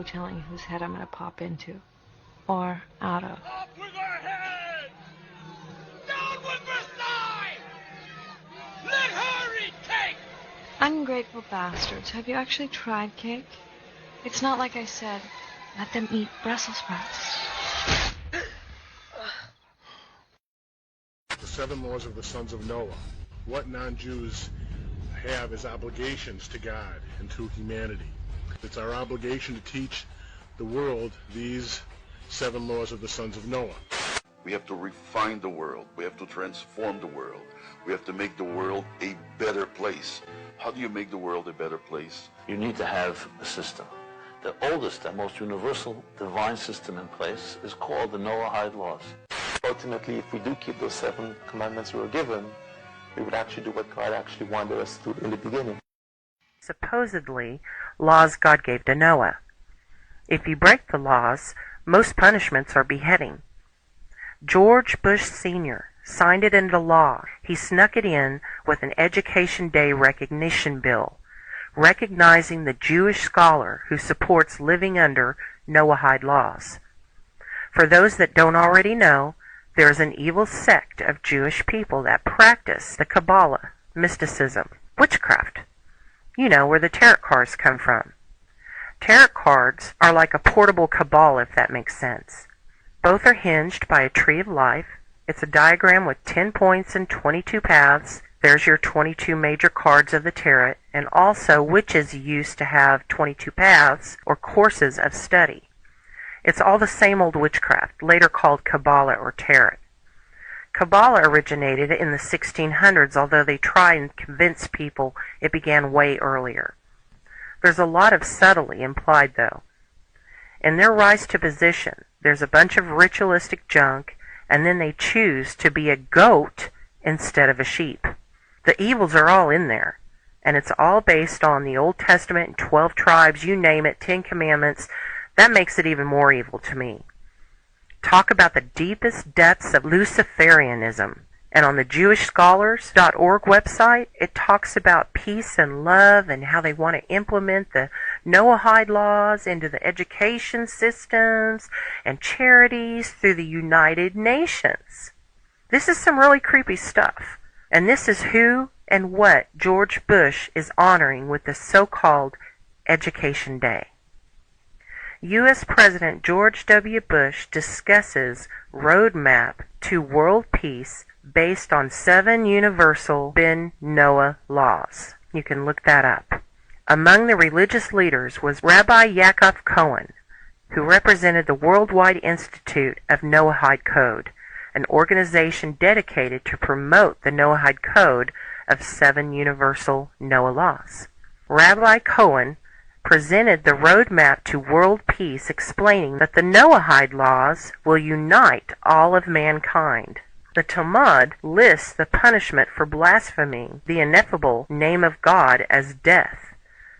telling you whose head I'm going to pop into. Or out of. Up with our heads! Down with Versailles! Let her eat cake! Ungrateful bastards. Have you actually tried cake? It's not like I said, let them eat Brussels sprouts. The 7 laws of the sons of Noah. What non-Jews have as obligations to God and to humanity. It's our obligation to teach the world these 7 laws of the sons of Noah. We have to refine the world. We have to transform the world. We have to make the world a better place. How do you make the world a better place? You need to have a system. The oldest and most universal divine system in place is called the Noahide laws. Ultimately, if we do keep those 7 commandments we were given, we would actually do what God actually wanted us to do in the beginning. Supposedly, laws God gave to Noah. If you break the laws, most punishments are beheading. George Bush Sr. signed it into law. He snuck it in with an Education Day recognition bill, recognizing the Jewish scholar who supports living under Noahide laws. For those that don't already know, there is an evil sect of Jewish people that practice the Kabbalah, mysticism, witchcraft. You know where the tarot cards come from. Tarot cards are like a portable Kabbalah, if that makes sense. Both are hinged by a tree of life. It's a diagram with 10 points and 22 paths. There's your 22 major cards of the tarot, and also witches used to have 22 paths or courses of study. It's all the same old witchcraft, later called Kabbalah or tarot. Kabbalah originated in the 1600s, although they try and convince people it began way earlier. There's a lot of subtlety implied, though. In their rise to position, there's a bunch of ritualistic junk, and then they choose to be a goat instead of a sheep. The evils are all in there, and it's all based on the Old Testament and 12 tribes, you name it, 10 commandments. That makes it even more evil to me. Talk about the deepest depths of Luciferianism. And on the JewishScholars.org website, it talks about peace and love and how they want to implement the Noahide laws into the education systems and charities through the United Nations. This is some really creepy stuff. And this is who and what George Bush is honoring with the so-called Education Day. U.S. President George W. Bush discusses roadmap to world peace based on 7 universal Ben Noah laws. You can look that up. Among the religious leaders was Rabbi Yaakov Cohen, who represented the Worldwide Institute of Noahide Code, an organization dedicated to promote the Noahide Code of 7 universal Noah laws. Rabbi Cohen presented the roadmap to world peace, explaining that the Noahide laws will unite all of mankind. The Talmud lists the punishment for blaspheming the ineffable name of God as death.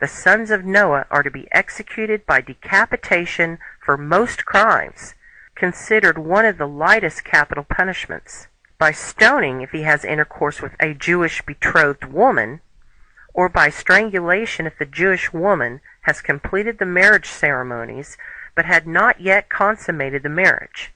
The sons of Noah are to be executed by decapitation for most crimes, considered one of the lightest capital punishments, by stoning if he has intercourse with a Jewish betrothed woman, or by strangulation if the Jewish woman has completed the marriage ceremonies but had not yet consummated the marriage.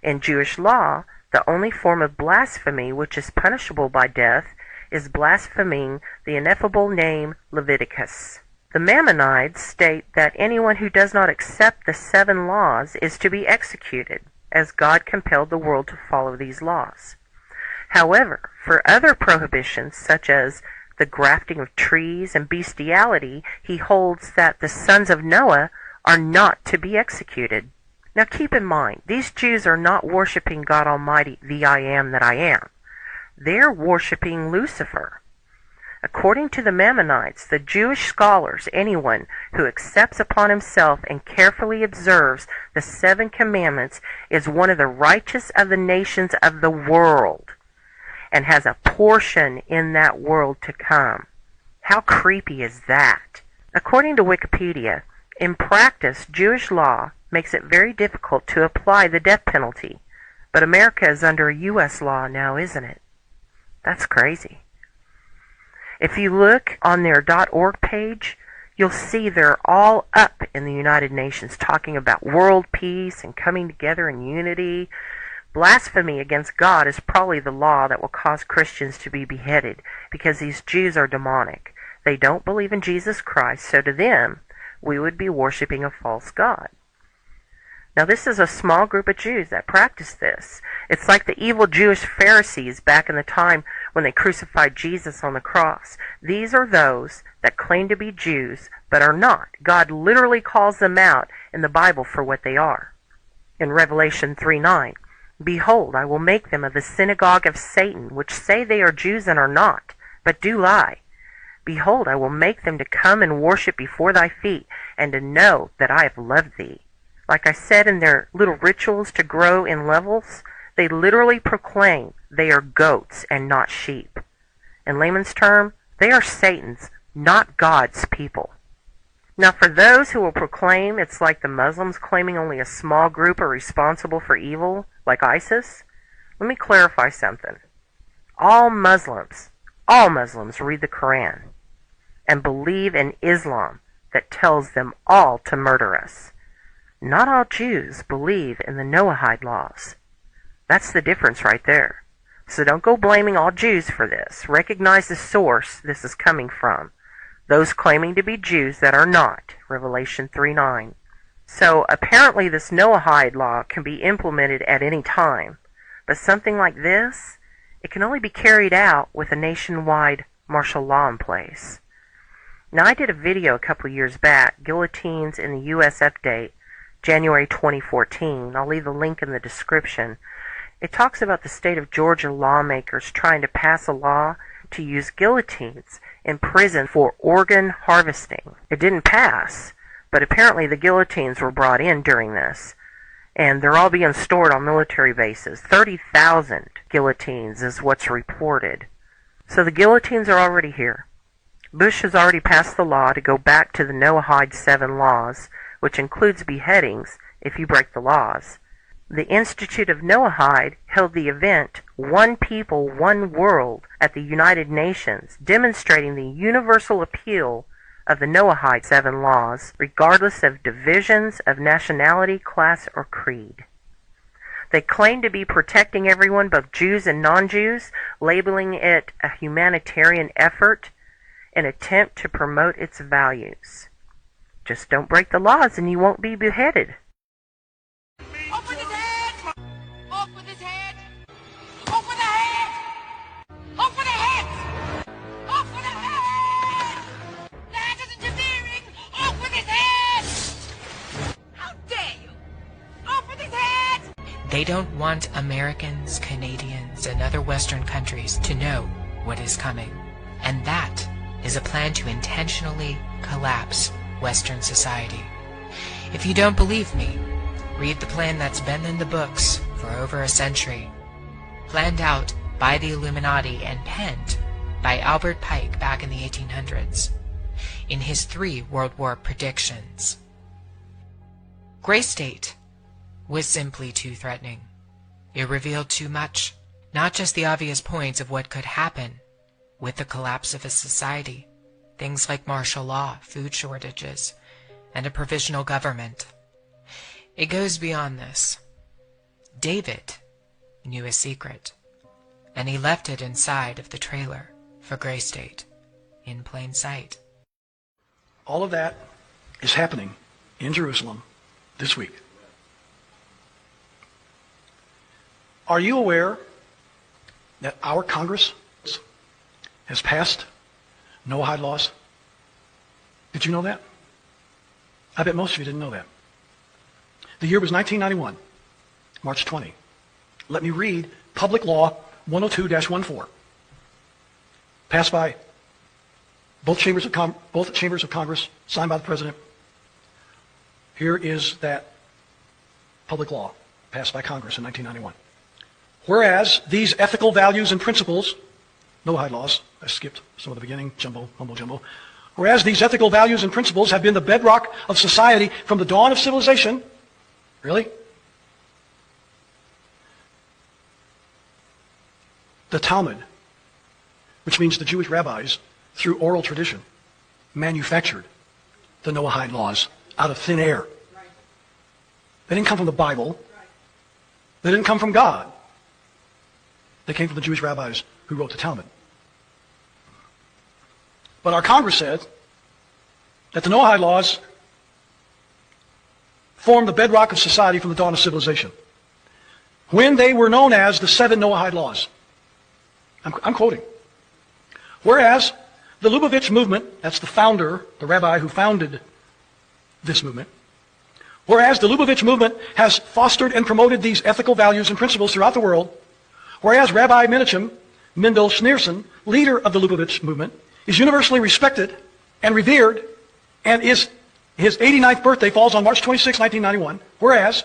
In Jewish law, the only form of blasphemy which is punishable by death is blaspheming the ineffable name Leviticus. The Maimonides state that anyone who does not accept the 7 laws is to be executed, as God compelled the world to follow these laws. However, for other prohibitions, such as the grafting of trees and bestiality, he holds that the sons of Noah are not to be executed. Now keep in mind, these Jews are not worshiping God Almighty, the I Am that I Am. They're worshiping Lucifer. According to the Maimonides, the Jewish scholars, anyone who accepts upon himself and carefully observes the 7 commandments is one of the righteous of the nations of the world, and has a portion in that world to come. How creepy is that? According to Wikipedia, in practice, Jewish law makes it very difficult to apply the death penalty. But America is under a U.S. law now, isn't it? That's crazy. If you look on their .org page, you'll see they're all up in the United Nations talking about world peace and coming together in unity. Blasphemy against God is probably the law that will cause Christians to be beheaded, because these Jews are demonic. They don't believe in Jesus Christ, so to them, we would be worshiping a false god. Now, this is a small group of Jews that practice this. It's like the evil Jewish Pharisees back in the time when they crucified Jesus on the cross. These are those that claim to be Jews, but are not. God literally calls them out in the Bible for what they are. In Revelation 3:9, "Behold, I will make them of the synagogue of Satan, which say they are Jews and are not, but do lie. Behold, I will make them to come and worship before thy feet, and to know that I have loved thee." Like I said, in their little rituals to grow in levels, they literally proclaim they are goats and not sheep. In layman's term, they are Satan's, not God's people. Now, for those who will proclaim it's like the Muslims claiming only a small group are responsible for evil, like ISIS, let me clarify something. All Muslims read the Quran and believe in Islam that tells them all to murder us. Not all Jews believe in the Noahide laws. That's the difference right there. So don't go blaming all Jews for this. Recognize the source this is coming from. Those claiming to be Jews that are not. Revelation 3:9. So apparently this Noahide law can be implemented at any time. But something like this, it can only be carried out with a nationwide martial law in place. Now, I did a video a couple of years back, Guillotines in the U.S. Update, January 2014. I'll leave the link in the description. It talks about the state of Georgia lawmakers trying to pass a law to use guillotines in prison for organ harvesting. It didn't pass, but apparently the guillotines were brought in during this, and they're all being stored on military bases. 30,000 guillotines is what's reported. So the guillotines are already here. Bush has already passed the law to go back to the Noahide 7 laws, which includes beheadings if you break the laws. The Institute of Noahide held the event One People, One World at the United Nations, demonstrating the universal appeal of the Noahide 7 laws, regardless of divisions of nationality, class, or creed. They claim to be protecting everyone, both Jews and non-Jews, labeling it a humanitarian effort, an attempt to promote its values. Just don't break the laws and you won't be beheaded. Off with his head! Off with his head! Off with the head! Off with the head! Off with the head! The head is interfering! Off with his head! How dare you! Off with his head! They don't want Americans, Canadians, and other Western countries to know what is coming. And that is a plan to intentionally collapse Western society. If you don't believe me, read the plan that's been in the books for over a century, planned out by the Illuminati and penned by Albert Pike back in the 1800s in his 3 World War predictions. Gray State was simply too threatening. It revealed too much, not just the obvious points of what could happen with the collapse of a society, things like martial law, food shortages, and a provisional government. It goes beyond this. David knew a secret, and he left it inside of the trailer for Gray State, in plain sight. All of that is happening in Jerusalem this week. Are you aware that our Congress has passed Noahide laws? Did you know that? I bet most of you didn't know that. The year was 1991, March 20. Let me read Public Law 102-14, passed by both chambers of Congress, signed by the President. Here is that public law passed by Congress in 1991. Whereas these ethical values and principles, Noahide laws, I skipped some of the beginning, mumbo jumbo. Whereas these ethical values and principles have been the bedrock of society from the dawn of civilization, really? The Talmud, which means the Jewish rabbis, through oral tradition, manufactured the Noahide laws out of thin air. They didn't come from the Bible. They didn't come from God. They came from the Jewish rabbis who wrote the Talmud. But our Congress said that the Noahide laws formed the bedrock of society from the dawn of civilization, when they were known as the 7 Noahide laws. I'm quoting. Whereas the Lubavitch movement, that's the founder, the rabbi who founded this movement, whereas the Lubavitch movement has fostered and promoted these ethical values and principles throughout the world, whereas Rabbi Menachem Mendel Schneerson, leader of the Lubavitch movement, is universally respected and revered, and his 89th birthday falls on March 26, 1991, whereas,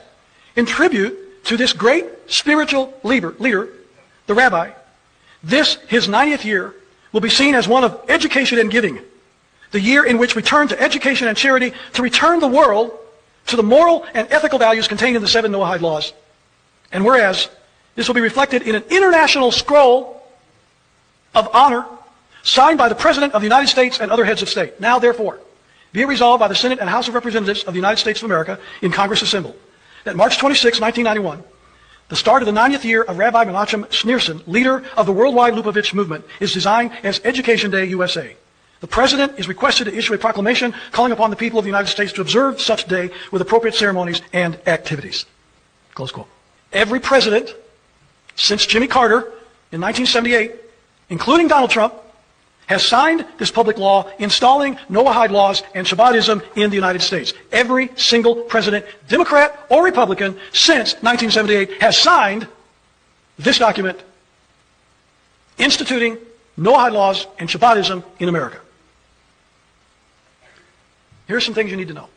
in tribute to this great spiritual leader, the rabbi, his 90th year, will be seen as one of education and giving, the year in which we turn to education and charity to return the world to the moral and ethical values contained in the 7 Noahide laws. And whereas this will be reflected in an international scroll of honor signed by the President of the United States and other heads of state. Now, therefore, be it resolved by the Senate and House of Representatives of the United States of America in Congress assembled, that March 26, 1991, the start of the 90th year of Rabbi Menachem Schneerson, leader of the worldwide Lubavitch movement, is designed as Education Day USA. The President is requested to issue a proclamation calling upon the people of the United States to observe such day with appropriate ceremonies and activities. Close quote. Every president since Jimmy Carter in 1978, including Donald Trump, has signed this public law installing Noahide laws and Chabadism in the United States. Every single president, Democrat or Republican, since 1978 has signed this document instituting Noahide laws and Chabadism in America. Here are some things you need to know.